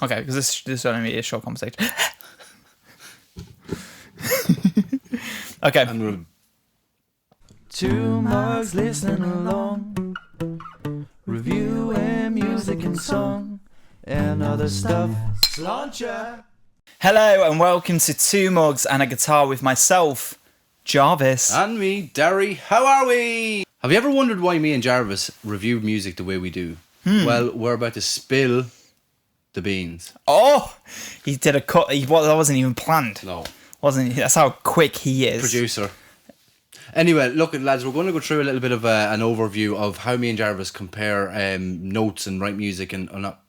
Okay, because this is only a short conversation. Okay. Two mugs listening along, reviewing music and song, and other stuff. Sláinte! Hello and welcome to Two Mugs and a Guitar with myself, Jarvis. And me, Dary. How are we? Have you ever wondered why me and Jarvis review music the way we do? Well, we're about to spill the beans. Oh, he did a cut. That wasn't even planned. No. Wasn't he? That's how quick he is. Producer. Anyway, look, lads, we're going to go through a little bit of an overview of how me and Jarvis compare notes and write music and not.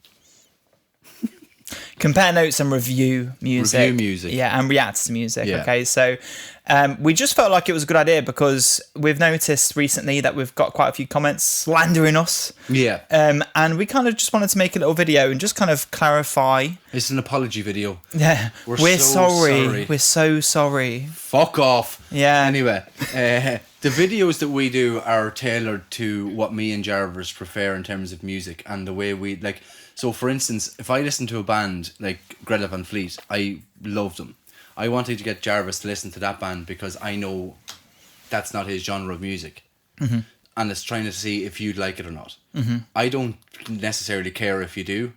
Compare notes and review music. Review music. Yeah, and react to music. Yeah. Okay, so we just felt like it was a good idea because we've noticed recently that we've got quite a few comments slandering us. Yeah. And we kind of just wanted to make a little video and just kind of clarify. It's an apology video. Yeah, we're so sorry. We're so sorry. Fuck off. Yeah. Anyway, the videos that we do are tailored to what me and Jarvis prefer in terms of music and the way we like. So, for instance, if I listen to a band like Greta Van Fleet, I love them. I wanted to get Jarvis to listen to that band because I know that's not his genre of music. Mm-hmm. And it's trying to see if you'd like it or not. Mm-hmm. I don't necessarily care if you do,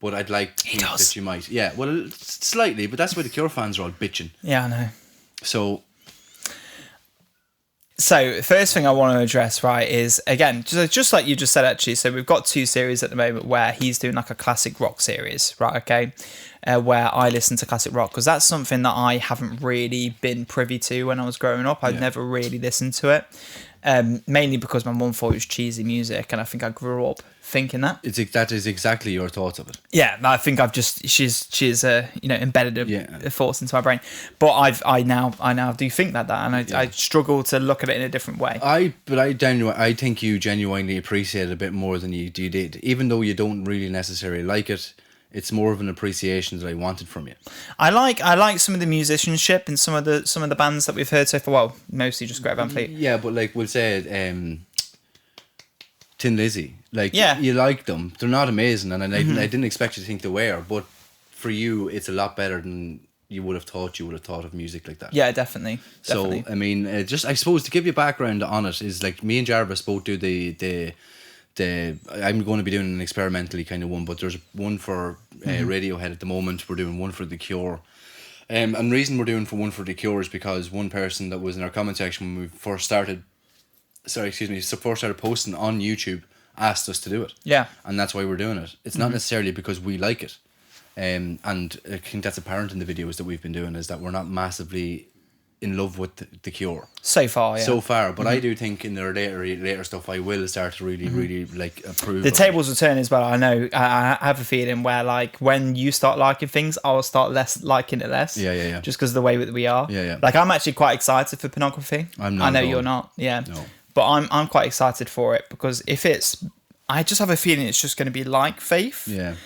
but I'd like to think that you might. Yeah, well, slightly, but that's why the Cure fans are all bitching. Yeah, I know. So, first thing I want to address, right, is, again, just like you just said, actually, so we've got two series at the moment where he's doing like a classic rock series, right, okay, where I listen to classic rock, because that's something that I haven't really been privy to when I was growing up. I'd never really listened to it, mainly because my mum thought it was cheesy music, and I think I grew up thinking that. That is exactly your thoughts of it. Yeah, I think I've just she's embedded a thoughts into my brain, but I now do think that, and I struggle to look at it in a different way. I think you genuinely appreciate it a bit more than you did, even though you don't really necessarily like it. It's more of an appreciation that I wanted from you. I like some of the musicianship in some of the bands that we've heard so far. Well, mostly just Greta Van Fleet. Yeah, but like we'll say, Tin Lizzy, you like them. They're not amazing, and I didn't expect you to think they were. But for you, it's a lot better than you would have thought. You would have thought of music like that. Yeah, definitely. So I mean, I suppose to give you background on it is like me and Jarvis both do the. I'm going to be doing an experimentally kind of one, but there's one for Radiohead at the moment. We're doing one for The Cure. And the reason we're doing one for The Cure is because one person that was in our comment section when we first started posting on YouTube asked us to do it. Yeah. And that's why we're doing it. It's not necessarily because we like it. And I think that's apparent in the videos that we've been doing, is that we're not massively in love with the Cure so far, but I do think in their later stuff I will start to really like approve. The tables will turn as well. I know. I have a feeling where like when you start liking things, I'll start liking it less. Yeah. Just because of the way that we are. Yeah. Like I'm actually quite excited for Pornography. I'm not. I know you're not. Yeah. No. But I'm quite excited for it because I just have a feeling it's just going to be like Faith. Yeah.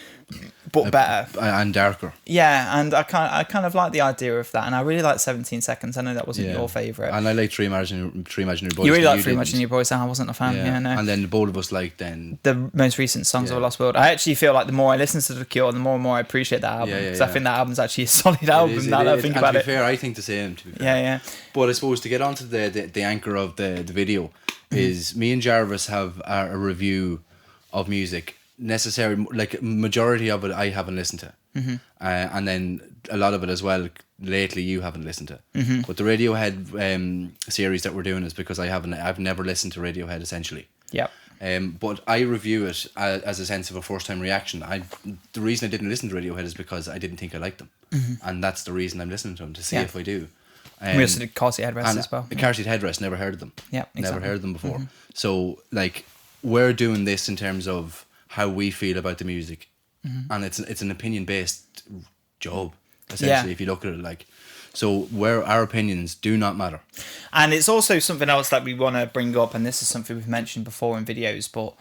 But better and darker. Yeah, and I kind of like the idea of that, and I really like 17 Seconds. I know that wasn't your favourite, and I like Three Imaginary Boys. You really like Three Imaginary Boys, and I wasn't a fan. Yeah, no. And then both of us liked the most recent Songs of a Lost World. I actually feel like the more I listen to The Cure, the more and more I appreciate that album, because I think that album's actually a solid album. Now that I think about it. To be fair, I think the same. To be fair. Yeah. But I suppose to get onto the anchor of the video is me and Jarvis have a review of music. Like majority of it I haven't listened to, and then a lot of it as well lately you haven't listened to. But the Radiohead series that we're doing is because I've never listened to Radiohead essentially. But I review it as a sense of a first time reaction. The reason I didn't listen to Radiohead is because I didn't think I liked them, and that's the reason I'm listening to them, to see if I do. We also did Car Seat Headrest as well. Car Seat Headrest, never heard of them. Yeah, exactly. Never heard of them before. So like we're doing this in terms of how we feel about the music, and it's an opinion based job essentially. If you look at it like, so where our opinions do not matter. And it's also something else that we want to bring up, and this is something we've mentioned before in videos, but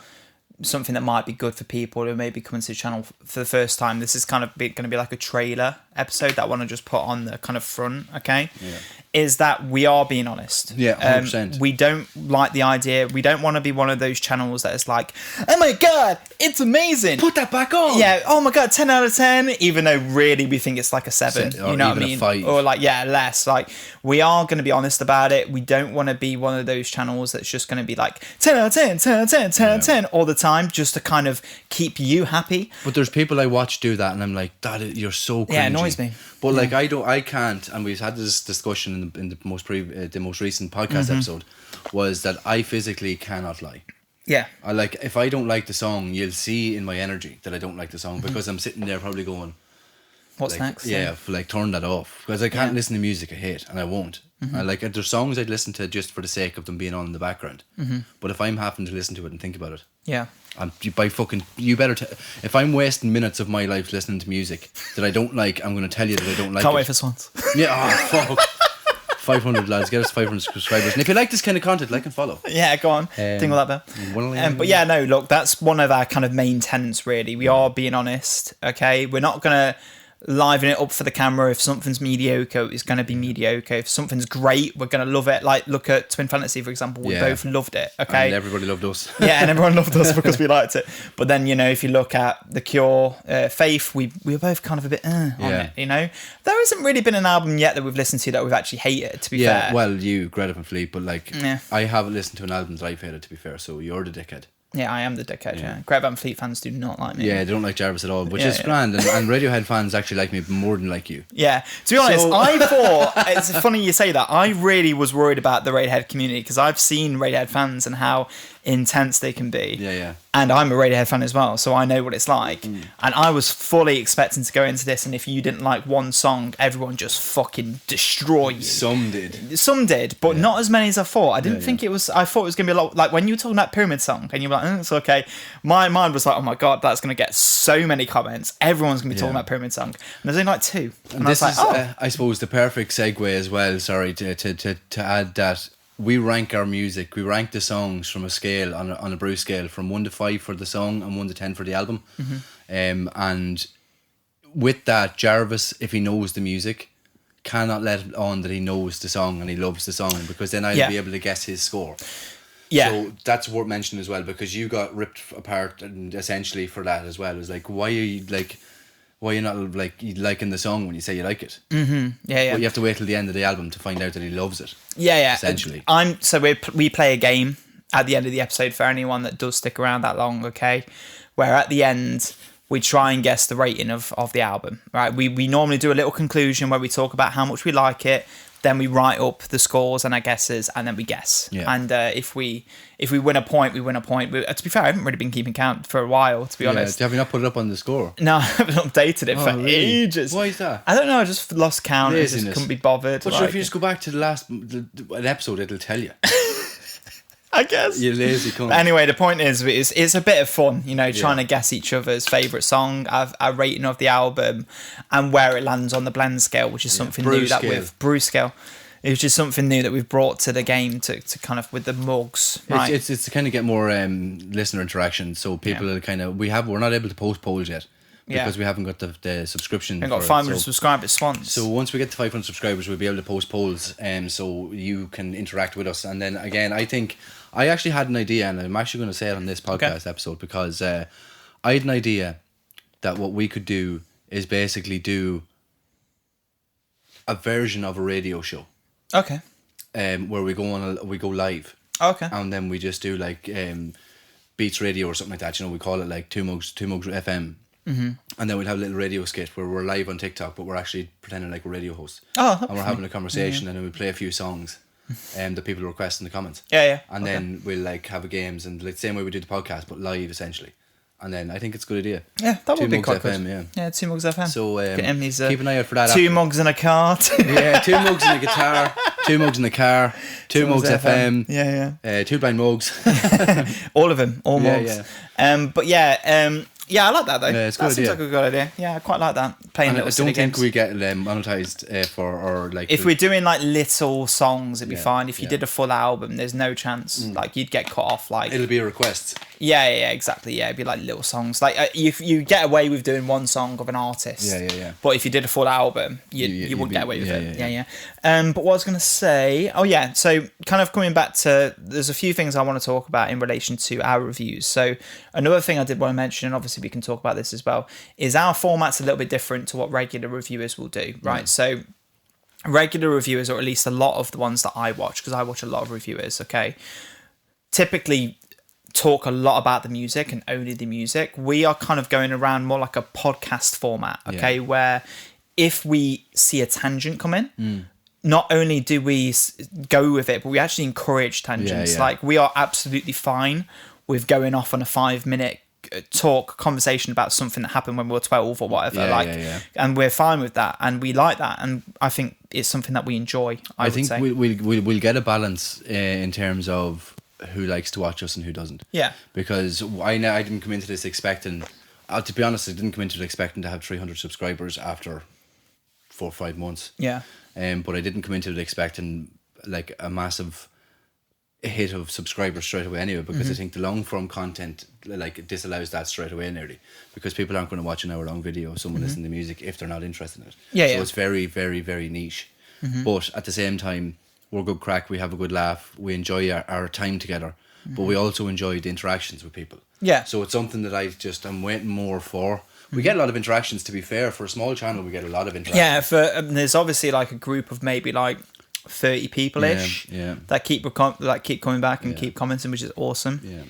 something that might be good for people who may be coming to the channel for the first time. This is kind of going to be like a trailer episode that I want to just put on the kind of front, okay? Yeah. Is that we are being honest. Yeah, 100%. We don't like the idea. We don't want to be one of those channels that is like, oh my God, it's amazing. Put that back on. Yeah, oh my God, 10 out of 10, even though really we think it's like a 7, Or you know what I even a mean? 5. Or like, yeah, less. Like, we are going to be honest about it. We don't want to be one of those channels that's just going to be like 10 out of 10, 10 out of 10, 10 out of 10 all the time, just to kind of keep you happy. But there's people I watch do that, and I'm like, you're so cringy. Yeah, it annoys me. But like, I can't, and we've had this discussion in the most recent podcast episode, was that I physically cannot lie. Yeah. I like, if I don't like the song, you'll see in my energy that I don't like the song, because I'm sitting there probably going, What's like, next? Yeah, like turn that off, because I can't listen to music I hate, and I won't. I like, there's songs I'd listen to just for the sake of them being on in the background. But if I'm having to listen to it and think about it, Yeah. you better if I'm wasting minutes of my life listening to music that I don't like, I'm going to tell you that I don't like Can't it. wait for Swans. Yeah, fuck. 500 lads, get us 500 subscribers. And if you like this kind of content, like and follow. Yeah, go on. Dingle that bell. But yeah, no, look, that's one of our kind of main tenets, really. We are being honest, okay? We're not going to liven it up for the camera. If something's mediocre, it's going to be mediocre. If something's great, we're going to love it. Like, look at Twin Fantasy, for example. We both loved it, okay? And everybody loved us. Yeah, and everyone loved us because we liked it. But then, you know, if you look at The Cure, Faith, we were both kind of a bit on it, you know? There hasn't really been an album yet that we've listened to that we've actually hated, to be fair. Well, Greta Van Fleet, but like, I haven't listened to an album that I've hated, to be fair, so you're the dickhead. Yeah, I am the dickhead, yeah. Greta Van Fleet fans do not like me. Yeah, they don't like Jarvis at all, which is grand, and Radiohead fans actually like me more than like you. Yeah, to be honest, I thought, it's funny you say that, I really was worried about the Radiohead community, because I've seen Radiohead fans and how intense they can be. Yeah. And I'm a Radiohead fan as well, so I know what it's like. And I was fully expecting to go into this, and if you didn't like one song, everyone just fucking destroy you. Some did, but not as many as I thought. I didn't think it was. I thought it was gonna be a lot. Like when you were talking about Pyramid Song, and you were like, it's okay. My mind was like, oh my God, that's gonna get so many comments. Everyone's gonna be talking about Pyramid Song, and there's only like 2. And this I was like, is, I suppose, the perfect segue as well. Sorry to add that. We rank our music. We rank the songs from a scale on a Bruce scale from 1 to 5 for the song and 1 to 10 for the album. And with that, Jarvis, if he knows the music, cannot let it on that he knows the song and he loves the song, because then I'll be able to guess his score. Yeah. So that's worth mentioning as well, because you got ripped apart and essentially for that as well. It was like, why are you not like liking the song when you say you like it? Yeah. But you have to wait till the end of the album to find out that he loves it. Yeah. Essentially. We play a game at the end of the episode for anyone that does stick around that long, okay? Where at the end we try and guess the rating of the album, right? We normally do a little conclusion where we talk about how much we like it, then we write up the scores and our guesses, and then we guess. Yeah. And if we win a point, we win a point. To be fair, I haven't really been keeping count for a while, to be honest. Have you not put it up on the score? No, I haven't updated it for ages. Why is that? I don't know, I just lost count. I just couldn't be bothered. But sure, if you just go back to an episode, it'll tell you. I guess. You lazy cunt. Anyway, the point is, it's a bit of fun, you know, trying to guess each other's favourite song, our rating of the album, and where it lands on the blend scale, which is something new that we've... Bruce scale. It's just something new that we've brought to the game to kind of with the mugs. Right? It's to kind of get more listener interaction, so people are kind of... We're not able to post polls yet. Because we haven't got the subscription. We've got 500 subscribers once. So once we get to 500 subscribers, we'll be able to post polls, so you can interact with us. And then again, I actually had an idea, and I'm actually going to say it on this podcast episode, because I had an idea that what we could do is basically do a version of a radio show. Okay. Where we go live. Okay. And then we just do like Beats Radio or something like that. You know, we call it like Two Mugs FM. And then we'll have a little radio skit where we're live on TikTok, but we're actually pretending like we're radio hosts. And we're having a conversation, and then we play a few songs that people request in the comments. And then we'll like have a games, and like the same way we do the podcast, but live essentially. And then I think it's a good idea. Yeah, that would be quite FM, good. Yeah, 2 Mugs FM. So keep an eye out for that. 2 mugs in a cart. Yeah, 2 mugs in a guitar, 2 mugs in the car, 2 mugs FM. Yeah. 2 blind mugs. All of them, mugs. But yeah, I like that though. Yeah, it's a good idea. That seems like a good idea. Yeah, I quite like that. playing And I little silly don't think games. we get monetized for or like If we're doing like little songs, it'd be Yeah, fine. If you yeah. did a full album, there's no chance. Like you'd get cut off. Like it'll be a request. yeah, exactly. Yeah, it'd be like little songs. Like you get away with doing one song of an artist. Yeah. But if you did a full album, you wouldn't get away with it. Yeah. But what I was gonna say, so kind of coming back to, there's a few things I want to talk about in relation to our reviews. So another thing I did want to mention, and obviously we can talk about this as well, is our format's a little bit different to what regular reviewers will do, right? So regular reviewers, or at least a lot of the ones that I watch, because I watch a lot of reviewers, okay, typically talk a lot about the music and only the music. We are kind of going around more like a podcast format, okay, where if we see a tangent come in, not only do we go with it, but we actually encourage tangents. Like we are absolutely fine with going off on a 5-minute conversation about something that happened when we were 12 or whatever, and we're fine with that, and we like that, and I think it's something that we enjoy. I think say. We'll get a balance in terms of who likes to watch us and who doesn't. Yeah. Because I didn't come into this expecting, to be honest, I didn't come into it expecting to have 300 subscribers after 4 or 5 months. Yeah. But I didn't come into it expecting like a massive hit of subscribers straight away anyway, because I think the long form content like disallows that straight away nearly, because people aren't going to watch an hour long video of someone listening to music if they're not interested in it. So it's very, very, very niche. But at the same time, we're good crack, we have a good laugh, we enjoy our time together, but we also enjoy the interactions with people. Yeah. So it's something that I'm waiting more for. We get a lot of interactions, to be fair. For a small channel, we get a lot of interactions. Yeah, there's obviously like a group of maybe like 30 people-ish that keep coming back and keep commenting, which is awesome. Yeah.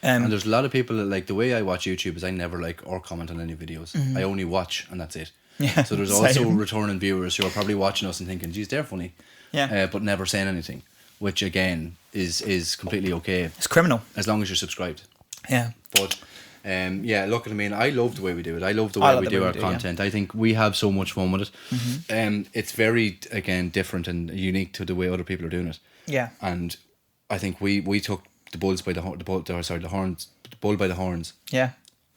And there's a lot of people that, like, the way I watch YouTube is I never like or comment on any videos. I only watch, and that's it. Yeah. So there's also returning viewers who are probably watching us and thinking, geez, they're funny. Yeah. But never saying anything, which again is completely okay. It's criminal. As long as you're subscribed. Yeah. But look, I mean, I love the way we do it. I love the way we do our content. I think we have so much fun with it. It's very, again, different and unique to the way other people are doing it. Yeah. And I think we took the bull by the horns. Yeah.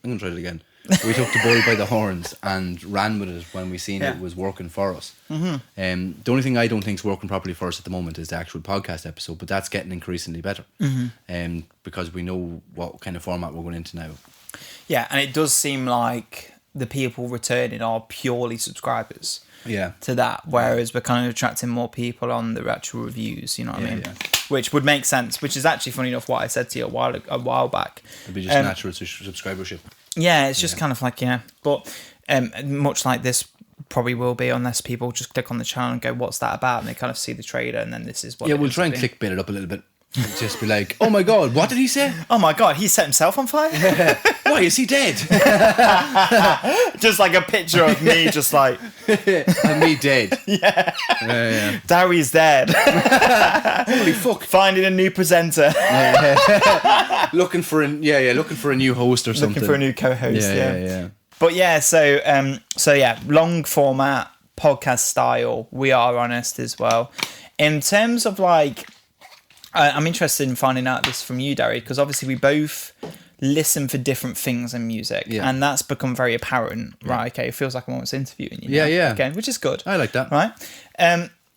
I'm gonna try it again. We took the bull by the horns and ran with it when we seen it was working for us. The only thing I don't think is working properly for us at the moment is the actual podcast episode, but that's getting increasingly better. Because we know what kind of format we're going into now. Yeah, and it does seem like the people returning are purely subscribers. Yeah. To that, whereas we're kind of attracting more people on the actual reviews. You know what I mean? Yeah. Which would make sense. Which is actually funny enough what I said to you a while back. It'd be just natural subscribership. Yeah, it's just kind of like but much like this probably will be, unless people just click on the channel and go, "What's that about?" and they kind of see the trailer, and then this is what. Yeah, we'll try and clickbait it up a little bit. Just be like, oh my god, what did he say? Oh my god, he set himself on fire? Why is he dead? Just like a picture of me, just like and me dead. Yeah. Dary's dead. Holy fuck. Finding a new presenter. Looking for a new host or something. Looking for a new co-host. Yeah. But so long format, podcast style. We are honest as well. In terms of like, I'm interested in finding out this from you, Dary, because obviously we both listen for different things in music, and that's become very apparent. Right? Okay, it feels like I'm almost interviewing you. Yeah. Okay, which is good. I like that. Right?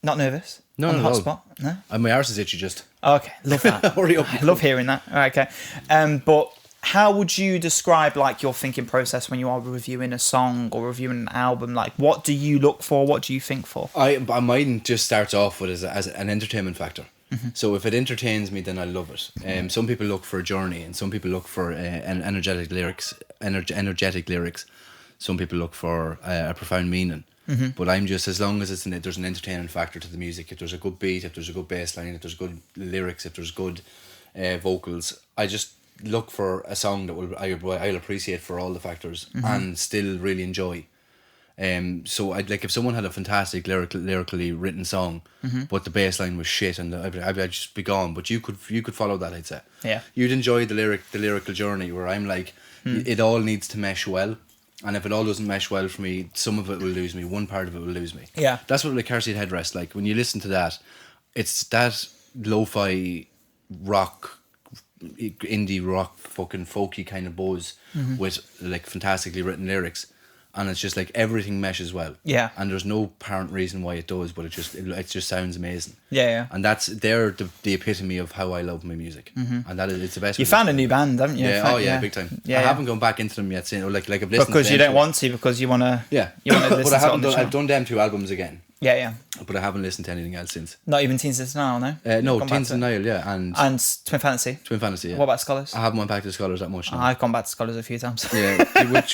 Not nervous. No, on no, the hotspot. No. And my arse is itchy just. Okay, love that. Hurry up. I love hearing that. All right, okay. But how would you describe like your thinking process when you are reviewing a song or reviewing an album? Like, what do you look for? What do you think for? Mine just starts off with as an entertainment factor. So if it entertains me, then I love it. Some people look for a journey, and some people look for energetic lyrics. Some people look for a profound meaning. But I'm just, as long as there's an entertainment factor to the music, if there's a good beat, if there's a good bass line, if there's good lyrics, if there's good vocals, I just look for a song that I'll appreciate for all the factors and still really enjoy. So I'd like, if someone had a fantastic lyrically written song, but the bass line was shit, and I'd just be gone. But you could follow that, I'd say. Yeah. You'd enjoy the lyrical journey, where I'm like, it all needs to mesh well, and if it all doesn't mesh well for me, some of it will lose me. One part of it will lose me. Yeah. That's what like Car Seat Headrest, like when you listen to that, it's that lo-fi rock, indie rock, fucking folky kind of buzz with like fantastically written lyrics. and it's just like everything meshes well. Yeah. And there's no apparent reason why it does, but it just sounds amazing. Yeah. And they're the epitome of how I love my music, and it's the best. You found a new band, haven't you? Yeah, big time. Yeah, I haven't gone back into them yet. Since, like I've listened because to you them don't want to, because you want to. Yeah, You want to listen but I to haven't it on the I've done them 2 albums again. Yeah. But I haven't listened to anything else since. Not even Teens of Denial, no. No, Gone back Teens to and it? Nile, yeah, and Twin Fantasy. Twin Fantasy. Yeah. What about Scholars? I haven't went back to the Scholars that much. Now. I've gone back to Scholars a few times. Yeah,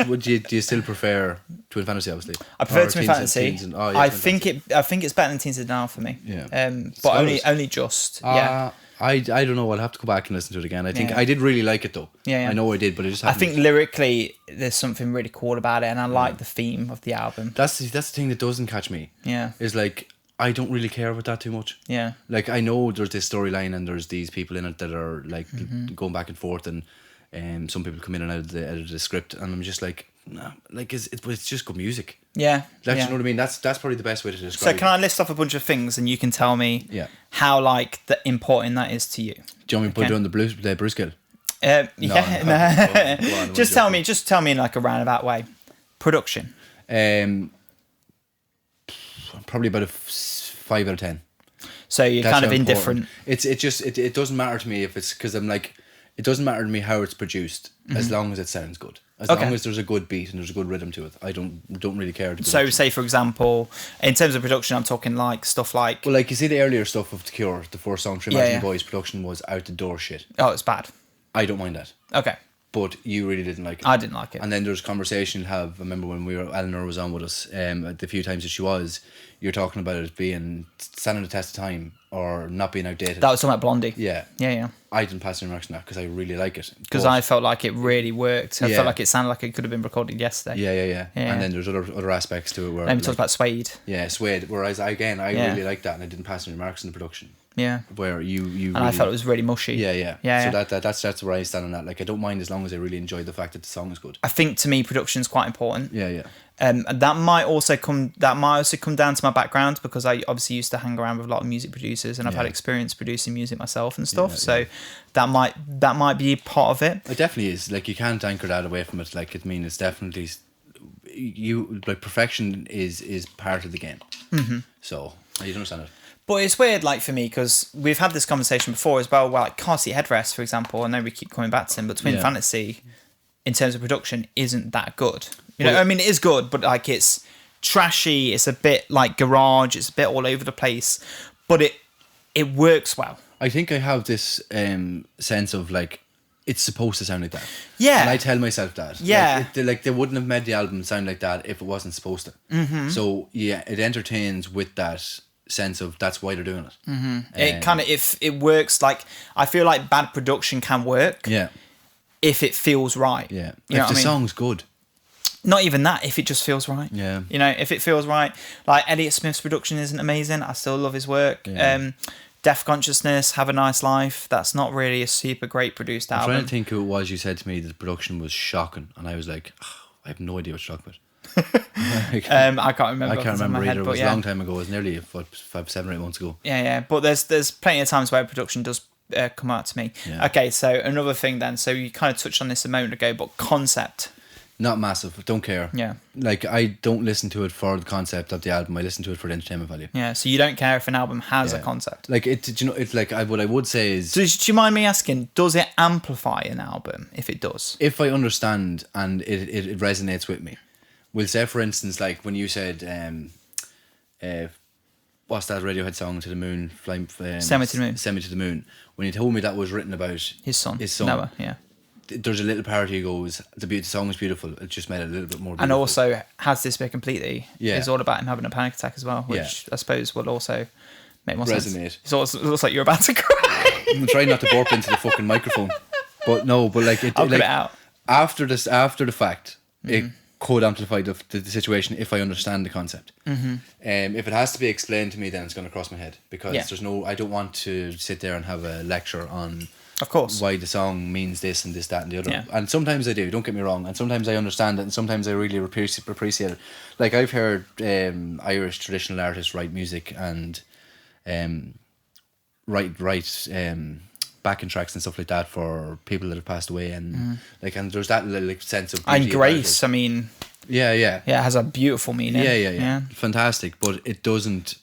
which do you still prefer? Twin Fantasy, obviously. I prefer Or Twin Teens Fantasy. I think I think it's better than Teens of Denial for me. Yeah. But Scholars. only just. Yeah. I don't know. I'll have to go back and listen to it again. I think Yeah. I did really like it though. Yeah. I know I did, but I just I haven't. think lyrically there's something really cool about it, and I like the theme of the album. that's the thing that doesn't catch me. Yeah. Is like I don't really care about that too much. Yeah. Like I know there's this storyline and there's these people in it that are like Mm-hmm. going back and forth, and some people come in and out of the script, and I'm just like, nah, like it's just good music. Yeah. Like, yeah. you know what I mean? That's probably the best way to So describe can I list off a bunch of things and you can tell me Yeah. how like important that is to you? Do you want me to put it on the Bruce Gill? Yeah, No. no. Go on, just tell me in like a roundabout way. Production. Probably about a 5 out of 10. So you're That's kind of how indifferent. important. It doesn't matter to me if it's because I'm like, it doesn't matter to me how it's produced as long as it sounds good. As Okay. long as there's a good beat and there's a good rhythm to it, I don't really care. So say for example, in terms of production, I'm talking like stuff like well, like you see the earlier stuff of The Cure, the 4 songs for Yeah, Imagine yeah. Boys, production was out the door shit. oh, it's bad. I don't mind that, Okay, but you really didn't like it. I didn't like it. And then there's conversation you'll have. I remember when Eleanor was on with us, the few times that she was, you're talking about it being standing the test of time or not being outdated. That was talking about Blondie. yeah. Yeah. I didn't pass any remarks on that because I really like it. Because But- I felt like it really worked. I Yeah. felt like it sounded like it could have been recorded yesterday. Yeah. Yeah. And then there's other aspects to it where Then we talked about Suede. yeah, Suede. Whereas I Yeah. really like that, and I didn't pass any remarks in the production. Yeah. Where you And I felt it was really mushy. yeah. Yeah. So that's where I stand on that. Like I don't mind as long as I really enjoy the fact that the song is good. I think to me production's quite important. Yeah. And that might also come down to my background because I obviously used to hang around with a lot of music producers and I've had Yeah. experience producing music myself and stuff. Yeah, so that might be part of it. It definitely is. Like you can't anchor that away from it. Like it's definitely perfection is part of the game. Mm-hmm. So you don't understand it. But it's weird, like for me, because we've had this conversation before as well. Well, like Car Seat Headrest, for example. I know we keep coming back to him, but Twin Yeah. Fantasy, in terms of production, isn't that good. You know, Well, I mean, it is good, but like it's trashy. It's a bit like garage. It's a bit all over the place, but it works well. I think I have this sense of like it's supposed to sound like that. Yeah. And I tell myself that. Yeah. Like they wouldn't have made the album sound like that if it wasn't supposed to. Mm-hmm. So yeah, it entertains with that sense of that's why they're doing it. Mm-hmm. It kind of if it works. Like I feel like bad production can work. Yeah. If it feels right. Yeah. You know If what the I mean? song's good. Not even that, if it just feels right. Yeah. You know, if it feels right. Like Elliott Smith's production isn't amazing. I still love his work. Yeah. Deaf Consciousness, Have a Nice Life. That's not really a super great produced I'm album. trying to think who it was you said to me that the production was shocking, and I was like, I have no idea what you're talking about. I can't remember. I off the top can't of remember my head, either. It but was yeah. a long time ago. It was nearly 7 or 8 months ago. Yeah. But there's plenty of times where production does come out to me. Yeah. Okay, so another thing then. So you kind of touched on this a moment ago, but concept. Not massive. Don't care. Yeah. Like I don't listen to it for the concept of the album. I listen to it for the entertainment value. Yeah, so you don't care if an album has a Yeah. concept. Like it. You know, it's like what I would say is, Do you mind me asking, does it amplify an album if it does? if I understand and it resonates with me. We'll say, for instance, like when you said, what's that Radiohead song, To the Moon, Flying, Send Me to the Moon. Send Me to the Moon. When you told me that was written about His son. his son, Noah, yeah. there's a little part he goes, the song was beautiful. It just made it a little bit more beautiful. And also, Has This Bit Completely Yeah. is all about him having a panic attack as well, which I suppose will also make more sense. Resonate. It looks like you're about to cry. I'm trying not to burp into the fucking microphone. But no, but like I'll cut like, it out. After the fact, it could amplify the situation if I understand the concept. Mm-hmm. If it has to be explained to me, then it's going to cross my head because Yeah. I don't want to sit there and have a lecture on Of course. why the song means this and this, that, and the other. Yeah. And sometimes I do. Don't get me wrong. And sometimes I understand it, and sometimes I really appreciate it. Like I've heard Irish traditional artists write music and write backing tracks and stuff like that for people that have passed away, and and there's that little sense of And beauty about Grace, I mean, Yeah, yeah. Yeah, it has a beautiful meaning. Yeah. Fantastic, but it doesn't.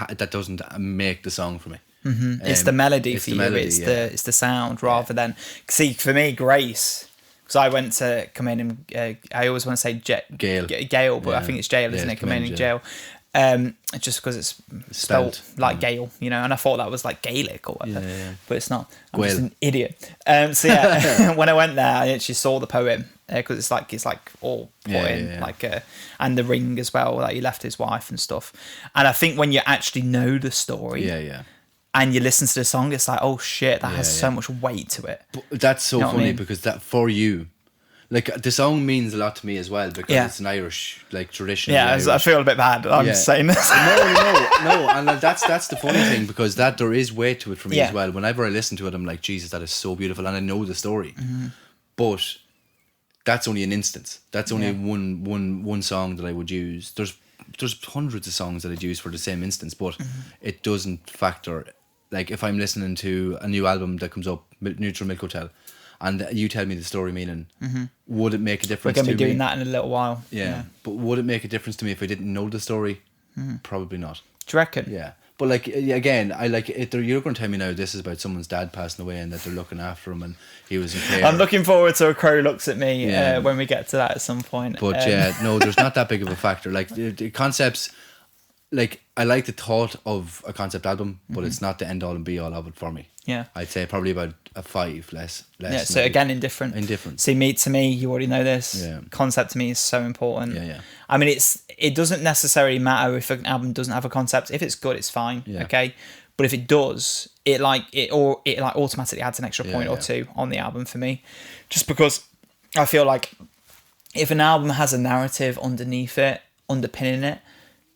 That doesn't make the song for me. It's the melody it's for the you. melody, It's the sound rather than see for me Grace. Because I went to come in and I always want to say Gale, but I think it's Jail, isn't it? Come in and Jail. Just because it's spelled like Gale, you know, and I thought that was like Gaelic or whatever, but it's not. I'm just an idiot. So yeah, when I went there, I actually saw the poem because it's like all put in like and the ring as well that he left his wife and stuff. And I think when you actually know the story, and you listen to the song, it's like, oh shit, that has so much weight to it. But that's so funny, I mean? because that for you, like the song means a lot to me as well, because it's an Irish like tradition. Yeah, I feel a bit bad. I'm saying this. No, and that's the funny thing, because that there is weight to it for me as well. Whenever I listen to it, I'm like, Jesus, that is so beautiful, and I know the story. But that's only an instance. That's only one song that I would use. There's hundreds of songs that I'd use for the same instance, but it doesn't factor. Like if I'm listening to a new album that comes up, Neutral Milk Hotel, and you tell me the story meaning, would it make a difference to me? We're going to be doing that in a little while. Yeah. But would it make a difference to me if I didn't know the story? Probably not. Do you reckon? Yeah. But like, again, I like it. You're going to tell me now this is about someone's dad passing away and that they're looking after him and he was in care. I'm looking forward to A Crow Looks at Me when we get to that at some point. But no, there's not that big of a factor. Like the concepts, like I like the thought of a concept album, but it's not the end all and be all of it for me. Yeah. I'd say probably about a 5 less. Yeah, so again, indifferent. See, to me, you already know this. Yeah. Concept to me is so important. Yeah. I mean, it doesn't necessarily matter if an album doesn't have a concept. If it's good, it's fine. Yeah. Okay. But if it does, it automatically adds an extra point or two on the album for me. Just because I feel like if an album has a narrative underneath it, underpinning it,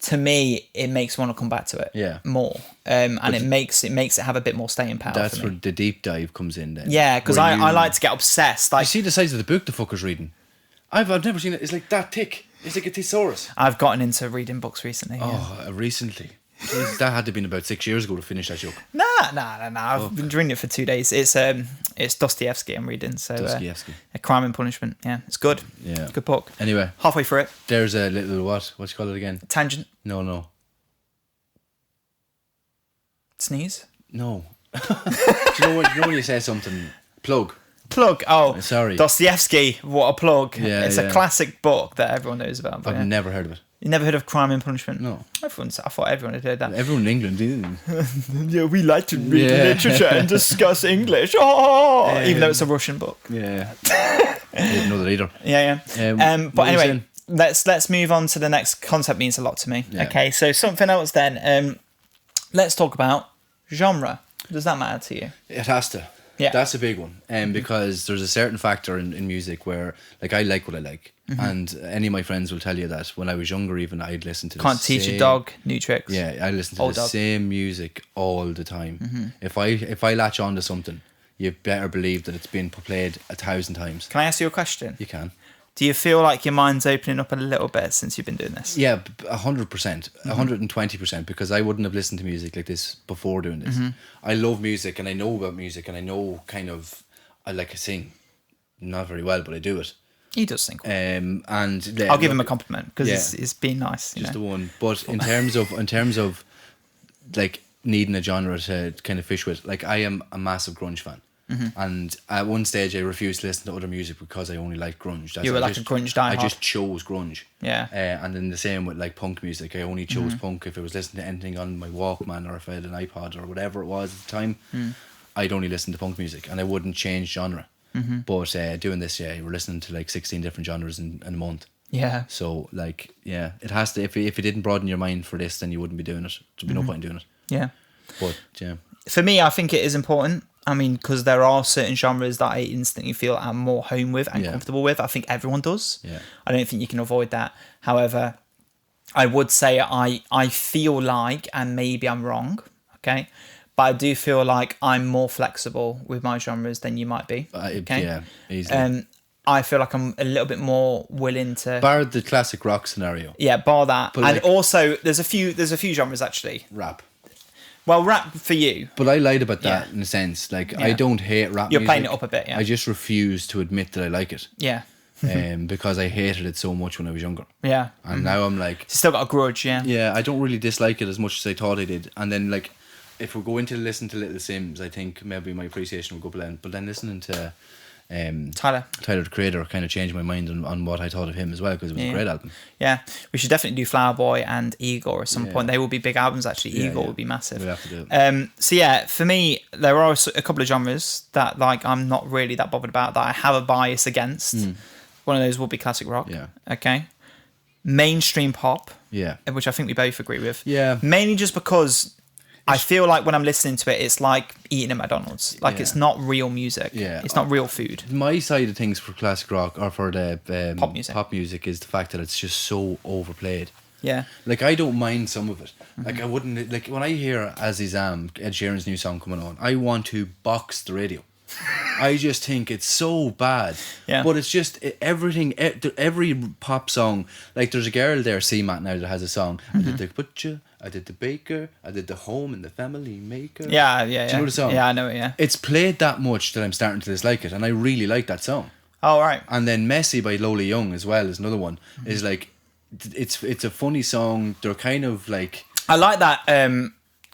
to me, it makes me want to come back to it more, and it makes it have a bit more staying power. That's for me. where the deep dive comes in. Then, because I like to get obsessed. Like, you see the size of the book the fucker's reading. I've never seen it. It's like that thick. It's like a thesaurus. I've gotten into reading books recently. Recently. Jeez, that had to have been about 6 years ago to finish that joke. Nah. I've been reading it for 2 days. It's Dostoevsky I'm reading. So Dostoevsky. A Crime and Punishment. Yeah, it's good. Yeah, good book. Anyway, halfway through it. There's a little what you call it again? Tangent. No. Sneeze. No. Do you know when you say something? Plug. Oh, sorry. Dostoevsky. What a plug. Yeah, it's a classic book that everyone knows about. I've never heard of it. You never heard of Crime and Punishment? No. I thought everyone had heard that. Everyone in England didn't. Yeah, we like to read literature and discuss English. Even though it's a Russian book. Yeah. I didn't know that either. Yeah. But anyway, let's move on to the next concept. Means a lot to me. Yeah. Okay, so something else then. Let's talk about genre. Does that matter to you? It has to. Yeah. That's a big one. Because there's a certain factor in music where, like, I like what I like. And any of my friends will tell you that when I was younger, even I'd listen to Can't teach a dog new tricks. Yeah, I listen to the same music all the time. If I latch on to something, you better believe that it's been played 1,000 times. Can I ask you a question? You can. Do you feel like your mind's opening up a little bit since you've been doing this? Yeah, 100%, 120%, because I wouldn't have listened to music like this before doing this. I love music and I know about music and I know I like to sing. Not very well, but I do it. He does sing. And I'll give him a compliment because it's been nice. Just the one. But in terms of like needing a genre to kind of fish with, like I am a massive grunge fan. And at one stage I refused to listen to other music because I only liked grunge. You were like a grunge diehard. I just chose grunge. Yeah. And then the same with like punk music. I only chose punk if I was listening to anything on my Walkman or if I had an iPod or whatever it was at the time. I'd only listen to punk music and I wouldn't change genre. But doing this, you were listening to like 16 different genres in a month. Yeah. So like, it has to. If it didn't broaden your mind for this, then you wouldn't be doing it. There'd be no point in doing it. Yeah. But yeah. For me, I think it is important. I mean, because there are certain genres that I instantly feel I'm more home with and comfortable with. I think everyone does. Yeah. I don't think you can avoid that. However, I would say I feel like, and maybe I'm wrong, okay, but I do feel like I'm more flexible with my genres than you might be. Okay? Yeah, easily. I feel like I'm a little bit more willing to bar the classic rock scenario. Yeah, bar that. But and like, also there's a few genres actually. Rap. Well, rap for you. But I lied about that in a sense. Like I don't hate rap You're music. playing it up a bit, yeah. I just refuse to admit that I like it. Yeah. because I hated it so much when I was younger. Yeah. And now I'm like, Still got a grudge, yeah. yeah, I don't really dislike it as much as I thought I did. And then like, if we go into listen to Little Sims, I think maybe my appreciation will go up then. But then listening to Tyler, the Creator, kind of changed my mind on what I thought of him as well, because it was a great album. Yeah, we should definitely do Flower Boy and Igor at some point. They will be big albums actually. Igor will be massive. We'll have to do it. So yeah, for me, there are a couple of genres that like I'm not really that bothered about, that I have a bias against. One of those will be classic rock. Yeah. Okay. Mainstream pop. Yeah. Which I think we both agree with. Yeah. Mainly just because I feel like when I'm listening to it, it's like eating at McDonald's. Like it's not real music. Yeah. It's not real food. My side of things for classic rock, or for the Pop music. is the fact that it's just so overplayed. Yeah. Like, I don't mind some of it. Like, I wouldn't, like, when I hear As Is Am, Ed Sheeran's new song coming on, I want to box the radio. I just think it's so bad. Yeah. But it's just everything, every pop song. Like, there's a girl there, C-Matt, now, that has a song. I did the butcher, I did the baker, I did the home and the family maker. Yeah. Do you know the song? Yeah, I know it, yeah. It's played that much that I'm starting to dislike it, and I really like that song. Oh, right. And then Messy by Lola Young as well is another one. Is like, it's a funny song. They're kind of like, I like that,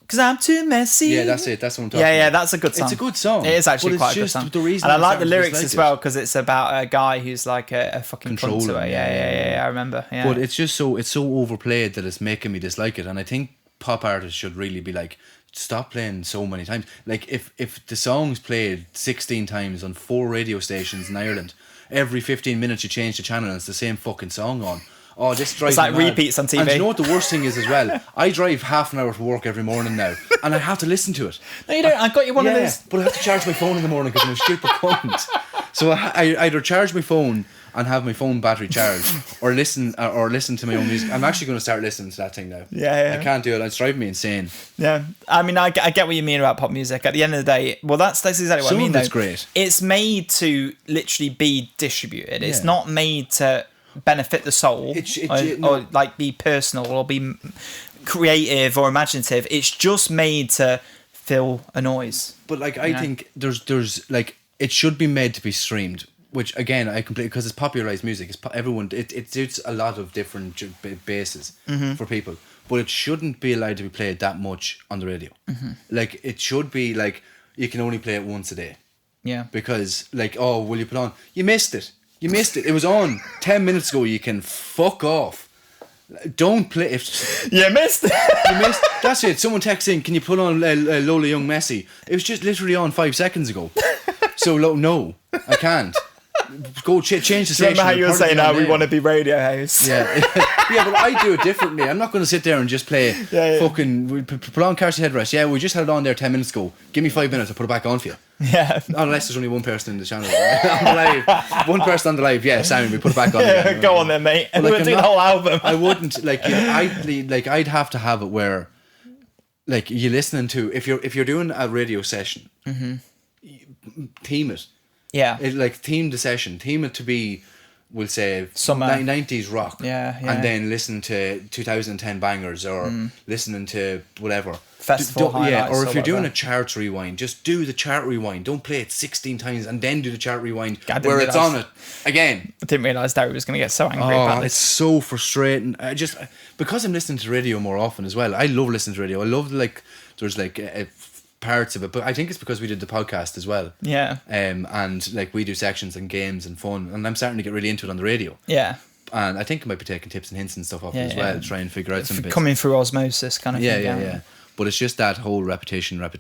because I'm too messy. yeah, that's it. That's what I'm talking about. Yeah, that's a good song. It's a good song. It is actually but quite it's a good just song. the reason And I I'm like the starting to lyrics dislike as it. well, because it's about a guy who's like a fucking cunt to Controlling, her. Yeah, I remember. Yeah. But it's just it's so overplayed that it's making me dislike it. And I think pop artists should really be like, stop playing so many times. Like, if the song's played 16 times on 4 radio stations in Ireland, every 15 minutes you change the channel and it's the same fucking song on. Oh, this drives It's like me mad. repeats on TV. And you know what the worst thing is as well? I drive half an hour to work every morning now, and I have to listen to it. No, you don't. I got you one of those. But I have to charge my phone in the morning because I'm a stupid cunt. So I either charge my phone and have my phone battery charged, or listen to my own music. I'm actually going to start listening to that thing now. Yeah. I can't do it. It's driving me insane. Yeah, I mean, I get what you mean about pop music. At the end of the day, well, that's exactly what Some I mean. of it's though. great. It's made to literally be distributed. It's Yeah. not made to benefit the soul or like be personal or be creative or imaginative. It's just made to fill a noise. But like, I think there's like, it should be made to be streamed. Which again, I completely, because it's popularized music. It suits a lot of different bases for people. But it shouldn't be allowed to be played that much on the radio. Like, it should be like, you can only play it once a day. Yeah. Because like, oh, will you put on? You missed it. It was on 10 minutes ago. You can fuck off. Don't play. If You missed it. you missed, that's it. Someone texts in, can you put on Lola Young Messy? It was just literally on 5 seconds ago. So no, I can't. Go change the station. Remember how you were saying how we want to be radio hosts? Yeah, yeah, but I do it differently. I'm not going to sit there and just play fucking put on Carson Headrest. Yeah, we just had it on there 10 minutes ago. Give me 5 minutes, I'll put it back on for you. Yeah. Unless there's only one person in the channel on the live. One person on the live. Yeah, Sammy, we put it back on. Again. Go on then, mate. And But, we'll do the whole album. I wouldn't I'd have to have it where, like, you're listening to, if you're doing a radio session, theme it. Yeah. Theme the session. Theme it to be, we'll say, Summer. 90s rock. Yeah. And then listen to 2010 bangers, or listening to whatever. Festival highlights or if you're doing whatever. a chart rewind, just do the chart rewind. Don't play it 16 times and then do the chart rewind I didn't where it's realise- on it again. I didn't realise Dary was going to get so angry about It's this. so frustrating. Because I'm listening to radio more often as well. I love listening to radio. I love there's parts of it, but I think it's because we did the podcast as well. Yeah. And like, we do sections and games and fun, and I'm starting to get really into it on the radio. Yeah. And I think I might be taking tips and hints and stuff off it as well, try and figure out some bits. Coming through osmosis kind of thing. Yeah. But it's just that whole repetition of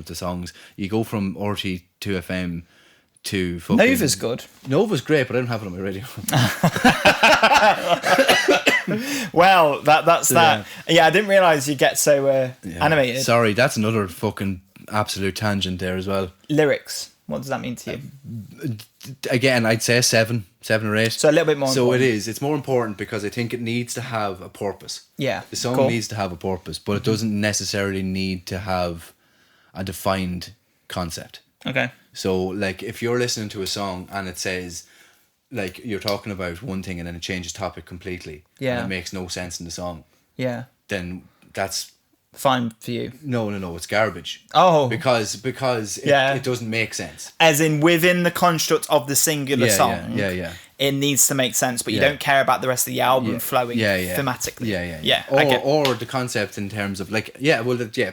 the songs. You go from RT to FM to fucking... Nova's good. Nova's great, but I don't have it on my radio. Well, that's that. Yeah, I didn't realise you get so animated. Sorry, that's another fucking absolute tangent there as well. Lyrics. What does that mean to you? Again, I'd say 7 or 8. So a little bit more So important. it is. It's more important because I think it needs to have a purpose. Yeah. The song cool. needs to have a purpose, but it doesn't necessarily need to have a defined concept. Okay. So, like, if you're listening to a song and it says, like, you're talking about one thing and then it changes topic completely, Yeah. and it makes no sense in the song, Yeah. then that's... Fine for you. No, it's garbage. Oh. Because it doesn't make sense. As in within the construct of the singular song. Yeah. it needs to make sense, but you Yeah. don't care about the rest of the album flowing Yeah. thematically. Yeah. I get. Or the concept in terms of like,